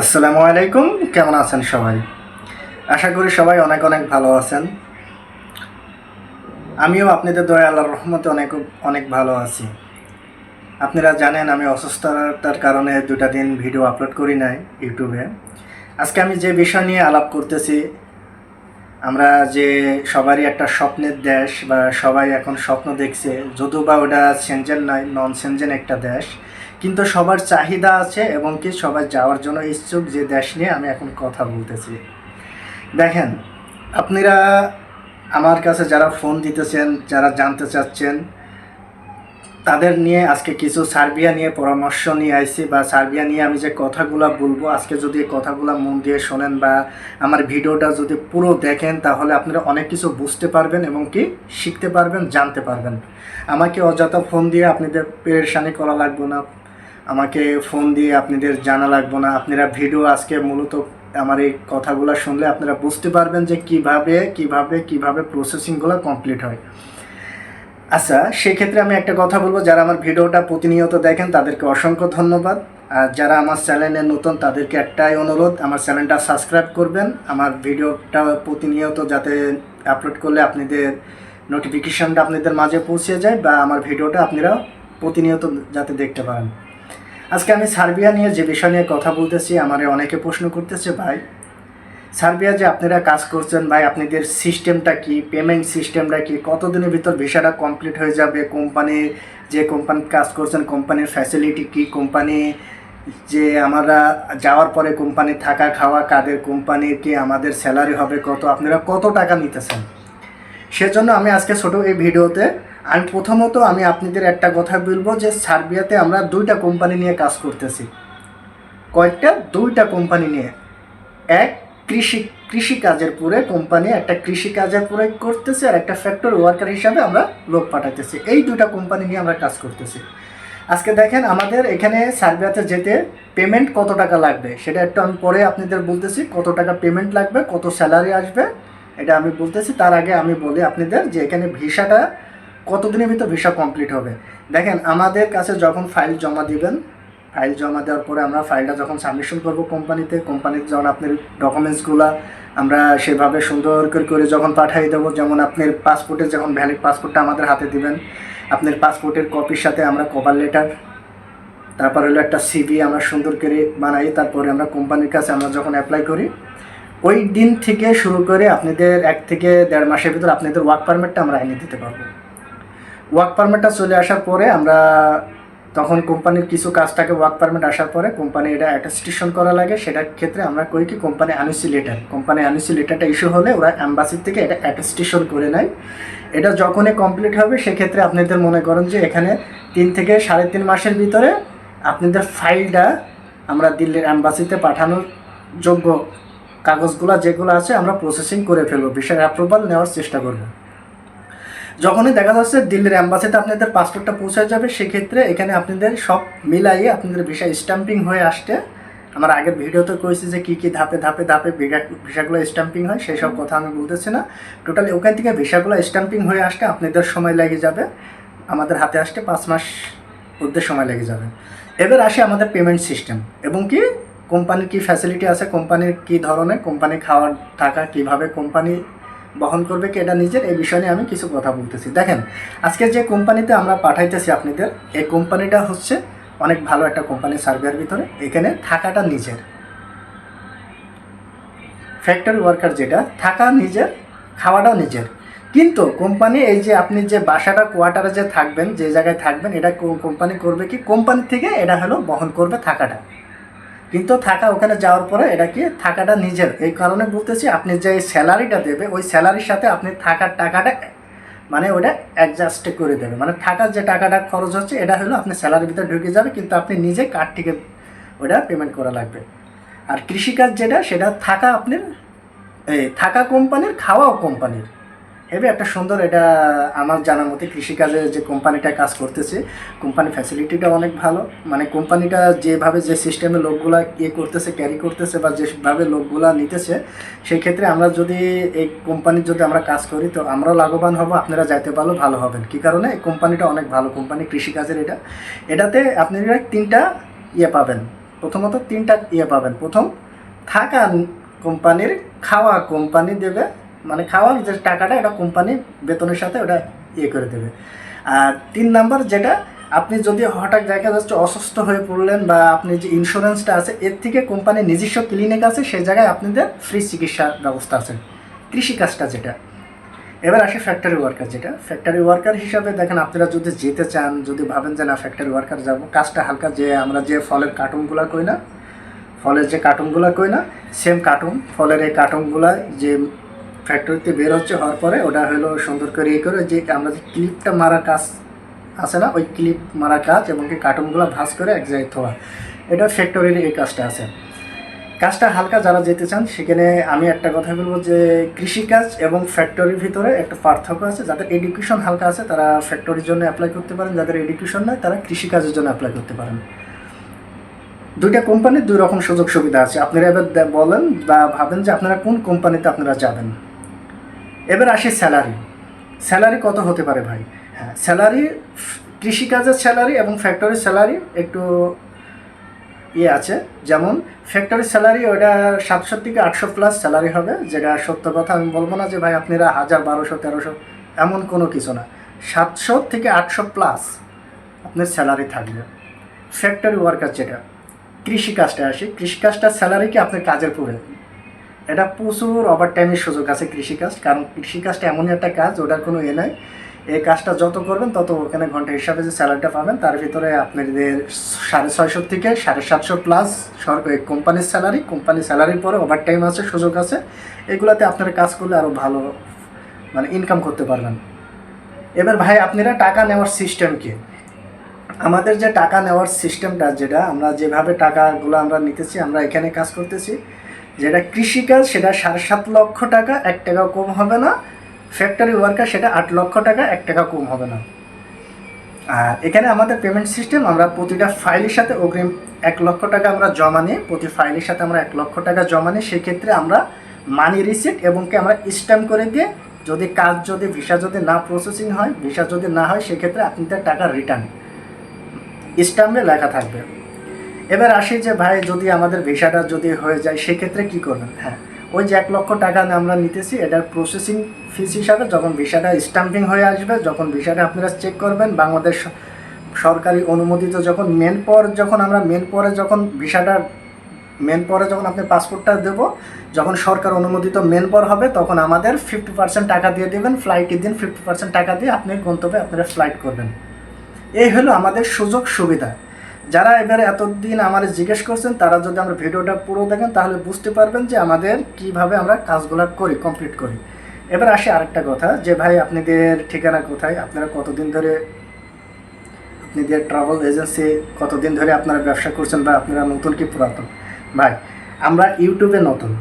আসসালামু আলাইকুম। কেমন আছেন সবাই? আশা করি সবাই অনেক অনেক ভালো আছেন। আমিও আপনাদের দয়া আল্লাহর রহমতে অনেক অনেক ভালো আছি। আপনারা জানেন আমি অসুস্থতার কারণে 2টা দিন ভিডিও আপলোড করি নাই ইউটিউবে। আজকে আমি যে বিষয় নিয়ে আলাপ করতেছি, আমরা যে সবারই একটা স্বপ্নের দেশ বা সবাই এখন স্বপ্ন দেখছে, যদিও বা ওটা সেনজেন নয়, নন সেনজেন একটা দেশ, কিন্তু সবার চাহিদা আছে এবং কি সবাই যাওয়ার জন্য ইচ্ছুক, যে দেশ নিয়ে আমি এখন কথা বলতেছি। দেখেন, আপনারা আমার কাছে যারা ফোন দিতেছেন, যারা জানতে চাচ্ছেন, তাদের নিয়ে আজকে কিছু সার্বিয়া নিয়ে পরামর্শ নিয়ে আইছি, বা সার্বিয়া নিয়ে আমি যে কথাগুলো বলবো, আজকে যদি এই কথাগুলো মন দিয়ে শোনেন বা আমার ভিডিওটা যদি পুরো দেখেন, তাহলে আপনারা অনেক কিছু বুঝতে পারবেন এবং কি শিখতে পারবেন, জানতে পারবেন। আমাকে অযথা ফোন দিয়ে আপনাদের পেরেশানি করা লাগবে না, আমাকে ফোন দিয়ে আপনাদের জানা লাগবে না। আপনারা ভিডিও আজকে মূলত আমার এই কথাগুলো শুনলে আপনারা বুঝতে পারবেন যে কিভাবে প্রসেসিংগুলো কমপ্লিট হয়। আচ্ছা, সেক্ষেত্রে আমি একটা কথা বলবো, যারা আমার ভিডিওটা প্রতিনিয়ত দেখেন তাদেরকে অসংখ্য ধন্যবাদ। আর যারা আমার চ্যানেলে নতুন তাদেরকে একটাই অনুরোধ, আমার চ্যানেলটা সাবস্ক্রাইব করবেন। আমার ভিডিওটা প্রতিনিয়ত যাতে আপলোড করলে আপনাদের নোটিফিকেশানটা আপনাদের মাঝে পৌঁছে যায়, বা আমার ভিডিওটা আপনারা প্রতিনিয়ত যাতে দেখতে পারেন। আজকে আমি সার্বিয়া নিয়ে যে বিষয় নিয়ে কথা বলতেছি, আমারে অনেকে প্রশ্ন করতেছে, ভাই সার্বিয়া যে আপনারা কাজ করছেন, ভাই আপনাদের সিস্টেমটা কি, পেমেন্ট সিস্টেমটা কি, কতদিনের ভিতর ভিসাটা কমপ্লিট হয়ে যাবে, কোম্পানি যে কোম্পানি কাজ করছেন কোম্পানির ফ্যাসিলিটি কি, কোম্পানি যে আমরা যাওয়ার পরে কোম্পানি থাকা খাওয়া কাদের, কোম্পানির কি আমাদের স্যালারি হবে কত, আপনারা কত টাকা নিতেছেন। সেজন্য আমি আজকে ছোট এই ভিডিওতে আমি প্রথমত আমি আপনাদের একটা কথা বলবো, যে সার্বিয়াতে আমরা 2টা কোম্পানি নিয়ে কাজ করতেছি। কয়েকটা? 2টা কোম্পানি নিয়ে। এক কৃষিকাজের পুরে কোম্পানি, একটা কৃষিকাজের পুরে করতেছে, আর একটা ফ্যাক্টরি ওয়ার্কার হিসাবে আমরা লোক পাঠাইতেছি। এই 2টা কোম্পানি নিয়ে আমরা কাজ করতেছি। আজকে দেখেন, আমাদের এখানে সার্বিয়াতে যেতে পেমেন্ট কত টাকা লাগবে সেটা একটু আমি পরে আপনাদের বলতেছি। কত টাকা পেমেন্ট লাগবে, কত স্যালারি আসবে, এটা আমি বলতেছি। তার আগে আমি বলি আপনাদের যে এখানে ভিসাটা কতদিনের ভিতর ভিসা কমপ্লিট হবে। দেখেন, আমাদের কাছে যখন ফাইল জমা দিবেন, ফাইল জমা দেওয়ার পরে আমরা ফাইলটা যখন সাবমিশন করব কোম্পানিতে যখন আপনার ডকুমেন্টসগুলো আমরা সেভাবে সুন্দর করে যখন পাঠিয়ে দেবো, যেমন আপনার পাসপোর্টের যখন ভ্যালিড পাসপোর্টটা আমাদের হাতে দিবেন, আপনার পাসপোর্টের কপির সাথে আমরা কভার লেটার, তারপর হলো একটা সিভি আমরা সুন্দর করে বানাই, তারপরে আমরা কোম্পানির কাছে আমরা যখন অ্যাপ্লাই করি, ওই দিন থেকে শুরু করে আপনাদের 1 থেকে 1.5 মাসের ভিতর আপনাদের ওয়ার্ক পারমিটটা আমরা এনে দিতে পারবো। ওয়ার্ক পারমিটটা চলে আসার পরে আমরা তখন কোম্পানির কিছু কাজটাকে ওয়ার্ক পারমিট আসার পরে কোম্পানি এটা অ্যাটেস্টেশন করা লাগে, সেটার ক্ষেত্রে আমরা করি কি, কোম্পানি আনুসি লেটারটা ইস্যু হলে ওরা অ্যাম্বাসির থেকে এটা অ্যাটেস্টেশন করে নেয়। এটা যখনই কমপ্লিট হবে সেক্ষেত্রে আপনাদের মনে করেন যে এখানে 3 থেকে 3.5 মাসের ভিতরে আপনাদের ফাইলটা আমরা দিল্লির অ্যাম্বাসিতে পাঠানোর যোগ্য কাগজগুলো যেগুলো আছে আমরা প্রসেসিং করে ফেলবো, ভিসার অ্যাপ্রুভাল নেওয়ার চেষ্টা করব। যখনই দেখা যাচ্ছে দিল্লির অ্যাম্বাসিতে আপনাদের পাসপোর্টটা পৌঁছে যাবে, সেক্ষেত্রে এখানে আপনাদের সব মিলাইয়ে আপনাদের ভিসা স্ট্যাম্পিং হয়ে আসতে, আমার আগের ভিডিওতে করেছি যে কী ধাপে ধাপে ধাপে ভিসাগুলো স্ট্যাম্পিং হয়, সেই সব কথা আমি বলতেছি না। টোটালি ওখান থেকে ভিসাগুলো স্ট্যাম্পিং হয়ে আসতে আপনাদের সময় লেগে যাবে, আমাদের হাতে আসতে 5 মাস মধ্যে সময় লেগে যাবে। এবার আসে আমাদের পেমেন্ট সিস্টেম এবং কি কোম্পানির কী ফ্যাসিলিটি আছে, কোম্পানির কী ধরনের, কোম্পানি খাওয়ার টাকা কীভাবে কোম্পানি বহন করবে কি, এটা নিজের, এই বিষয় নিয়ে আমি কিছু কথা বলতেছি। দেখেন, আজকে যে কোম্পানিতে আমরা পাঠাইতেছি আপনাদের, এই কোম্পানিটা হচ্ছে অনেক ভালো একটা কোম্পানি সার্বিয়ার ভিতরে। এখানে থাকাটা নিজের, ফ্যাক্টরি ওয়ার্কার যেটা, থাকা নিজের, খাওয়াটাও নিজের। কিন্তু কোম্পানি এই যে আপনি যে বাসাটা কোয়ার্টারে যে থাকবেন, যে জায়গায় থাকবেন, এটা কোম্পানি করবে কি, কোম্পানি থেকে এটা হলো বহন করবে থাকাটা, কিন্তু থাকা ওখানে যাওয়ার পরে এটা কি, থাকাটা নিজের। এই কারণে বলতেছি, আপনি যে স্যালারিটা দেবে ওই স্যালারির সাথে আপনি থাকার টাকাটা মানে ওটা অ্যাডজাস্ট করে দেবে, মানে থাকার যে টাকাটা খরচ হচ্ছে এটা হলো আপনার স্যালারির ভিতরে ঢুকে যাবে, কিন্তু আপনি নিজে কার্ড থেকে ওটা পেমেন্ট করা লাগবে। আর কৃষিকাজ যেটা, সেটা থাকা আপনার, থাকা কোম্পানির, খাওয়াও কোম্পানির। হেবে একটা সুন্দর, এটা আমার জানার মতে কৃষিকাজে যে কোম্পানিটা কাজ করতেছে, কোম্পানি ফ্যাসিলিটিটা অনেক ভালো। মানে কোম্পানিটা যেভাবে যে সিস্টেমে লোকগুলা করতেছে, ক্যারি করতেছে, বা যেভাবে লোকগুলা নিতেছে, সেই ক্ষেত্রে আমরা যদি এই কোম্পানির যদি আমরা কাজ করি তো আমরাও লাভবান হব, আপনারা যাইতে পারলেও ভালো হবেন। কী কারণে, এই কোম্পানিটা অনেক ভালো কোম্পানি কৃষিকাজের। এটাতে আপনারা 3টা পাবেন, প্রথমত 3টা ইয়ে পাবেন। প্রথম, থাকা কোম্পানির, খাওয়া কোম্পানি দেবে, মানে খাওয়ার যে টাকাটা এটা কোম্পানি বেতনের সাথে ওটা ইয়ে করে দেবে। আর 3 নাম্বার যেটা, আপনি যদি হঠাৎ দেখা যাচ্ছে অসুস্থ হয়ে পড়লেন বা আপনি যে ইন্স্যুরেন্সটা আছে এর থেকে কোম্পানির নিজস্ব ক্লিনিক আছে, সেই জায়গায় আপনাদের ফ্রি চিকিৎসা ব্যবস্থা আছে। কৃষিকাজটা যেটা। এবার আসে ফ্যাক্টরি ওয়ার্কার যেটা। ফ্যাক্টরি ওয়ার্কার হিসাবে দেখেন, আপনারা যদি যেতে চান, যদি ভাবেন যে না ফ্যাক্টরি ওয়ার্কার যাব, কাজটা হালকা, যে আমরা যে ফলের কার্টুনগুলো কই না, ফলের যে কার্টুনগুলো কই না, সেম কার্টুন, ফলের এই কার্টুনগুলো যে ফ্যাক্টরিতে বের হচ্ছে হওয়ার পরে ওটা হলো সুন্দর করে ইয়ে করে যে আমরা যে ক্লিপটা মারার কাজ আছে না, ওই ক্লিপ মারা কাজ এবং কি কার্টুনগুলো ভাঁজ করে এক জায়গায় থোয়া, এটা ফ্যাক্টরির এই কাজটা আছে। কাজটা হালকা, যারা যেতে চান সেখানে আমি একটা কথা বলবো যে কৃষিকাজ এবং ফ্যাক্টরির ভিতরে একটা পার্থক্য আছে। যাদের এডুকেশন হালকা আছে তারা ফ্যাক্টরির জন্য অ্যাপ্লাই করতে পারেন, যাদের এডুকেশন নয় তারা কৃষিকাজের জন্য অ্যাপ্লাই করতে পারেন। দুইটা কোম্পানির 2 রকম সুযোগ সুবিধা আছে। আপনারা এবার বলেন বা ভাবেন যে আপনারা কোন কোম্পানিতে আপনারা যাবেন। এবার আসি স্যালারি। স্যালারি কত হতে পারে ভাই? হ্যাঁ, স্যালারি, কৃষিকাজের স্যালারি এবং ফ্যাক্টরির স্যালারি একটু ইয়ে আছে। যেমন ফ্যাক্টরি স্যালারি ওটা 700 থেকে 800 প্লাস স্যালারি হবে, যেটা সত্য কথা। আমি বলবো না যে ভাই আপনারা 1000, 1200, 1300, এমন কোনো কিছু না। 700 থেকে 800 প্লাস আপনার স্যালারি থাকবে। ফ্যাক্টরি ওয়ার্কার যেটা, কৃষিকাজটা আসি, কৃষিকাজটার স্যালারি কি আপনার কাজের পরে, এটা প্রচুর ওভার টাইমের সুযোগ আছে কৃষিকাজ। কারণ কৃষিকাজটা এমনই একটা কাজ, ওটার কোনো এ নাই। এই কাজটা যত করবেন তত ওখানে ঘন্টা হিসাবে যে স্যালারিটা পাবেন তার ভিতরে আপনাদের 650 থেকে 750 প্লাস সরকারি কোম্পানির স্যালারি। কোম্পানির স্যালারির পরে ওভার টাইম আছে, সুযোগ আছে। এগুলাতে আপনারা কাজ করলে আরও ভালো মানে ইনকাম করতে পারবেন। এবার ভাই আপনারা টাকা নেওয়ার সিস্টেম কি? আমাদের যে টাকা নেওয়ার সিস্টেমটা, যেটা আমরা যেভাবে টাকাগুলো আমরা নিতেছি, আমরা এখানে কাজ করতেছি, যেটা কৃষিকাজ সেটা 7.5 লক্ষ টাকা, 1 টাকাও কম হবে না। ফ্যাক্টরি ওয়ার্কার সেটা 8 লক্ষ টাকা, 1 টাকা কম হবে না। আর এখানে আমাদের পেমেন্ট সিস্টেম, আমরা প্রতিটা ফাইলের সাথে অগ্রিম 1 লক্ষ টাকা আমরা জমা নিই। প্রতি ফাইলের সাথে আমরা 1 লক্ষ টাকা জমা নিই। সেক্ষেত্রে আমরা মানি রিসিট এবং কি আমরা স্ট্যাম্প করে দিয়ে, যদি কাজ, যদি ভিসা যদি না প্রসেসিং হয়, ভিসা যদি না হয়, সেক্ষেত্রে আপনাদের টাকা রিটার্ন স্ট্যাম্পে লেখা থাকবে। এবার আসি যে ভাই যদি আমাদের ভিসাটা যদি হয়ে যায় সেক্ষেত্রে কী করবেন? হ্যাঁ, ওই যে 1 লক্ষ টাকা আমরা নিতেছি, এটার প্রসেসিং ফিস হিসাবে যখন ভিসাটা স্ট্যাম্পিং হয়ে আসবে, যখন ভিসাটা আপনারা চেক করবেন, বাংলাদেশ সরকারি অনুমোদিত, যখন মেন পরে যখন ভিসাটা যখন আপনি পাসপোর্টটা দেবো, যখন সরকার অনুমোদিত মেন পর হবে, তখন আমাদের 50% টাকা দিয়ে দেবেন। ফ্লাইটের দিন 50% টাকা দিয়ে আপনি গন্তব্যে আপনারা ফ্লাইট করবেন। এই হলো আমাদের সুযোগ সুবিধা। যারা এবারে এতদিন আমার জিজ্ঞেস করছেন, তারা যদি আমরা ভিডিওটা পুরো দেখেন তাহলে বুঝতে পারবেন যে আমাদের কিভাবে আমরা কাজগুলো কমপ্লিট করি। এবার আসি আরেকটা কথা, যে ভাই আপনাদের ঠিকানা কোথায়, আপনারা কতদিন ধরে আপনাদের ট্রাভেল এজেন্সি কতদিন ধরে আপনারা ব্যবসা করছেন, বা আপনারা নতুন কি পুরাতন? ভাই আমরা ইউটিউবে নতুন,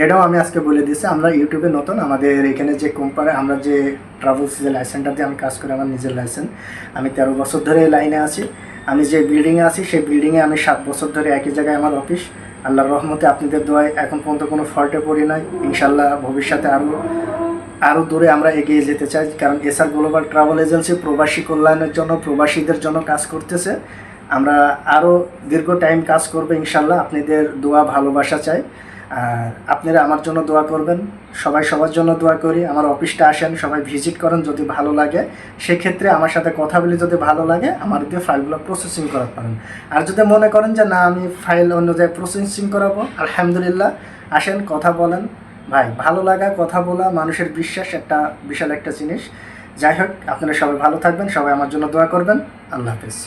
এটাও আমি আজকে বলে দিচ্ছি, আমরা ইউটিউবে নতুন। আমাদের এখানে যে কোম্পানি, আমরা যে ট্রাভেলস যে লাইসেন্সটা দিয়ে আমি কাজ করি, আমার নিজের লাইসেন্স। আমি 13 বছর ধরে এই লাইনে আছি। আমি যে বিল্ডিংয়ে আছি সেই বিল্ডিংয়ে আমি 7 বছর ধরে একই জায়গায় আমার অফিস। আল্লাহর রহমতে, আপনাদের দোয়ায় এখন পর্যন্ত কোনো ফল্টে পড়ি নাই। ইনশাল্লাহ ভবিষ্যতে আরও দূরে আমরা এগিয়ে যেতে চাই। কারণ এসআর গ্লোবাল ট্রাভেল এজেন্সি প্রবাসী কল্যাণের জন্য, প্রবাসীদের জন্য কাজ করতেছে। আমরা আরও দীর্ঘ টাইম কাজ করবো ইনশাল্লাহ। আপনাদের দোয়া ভালোবাসা চাই, আর আপনারা আমার জন্য দোয়া করবেন। সবাই সবার জন্য দোয়া করি। আমার অফিসটা আসেন, সবাই ভিজিট করেন, যদি ভালো লাগে সেক্ষেত্রে আমার সাথে কথা বলে, যদি ভালো লাগে আমার দিয়ে ফাইলগুলো প্রসেসিং করাতে পারেন। আর যদি মনে করেন যে না আমি ফাইল অন্য জায়গায় প্রসেসিং করাবো, আলহামদুলিল্লাহ, আসেন, কথা বলেন। ভাই ভালো লাগা, কথা বলা, মানুষের বিশ্বাস একটা বিশাল একটা জিনিস। যাই হোক, আপনারা সবাই ভালো থাকবেন, সবাই আমার জন্য দোয়া করবেন। আল্লাহ হাফেজ।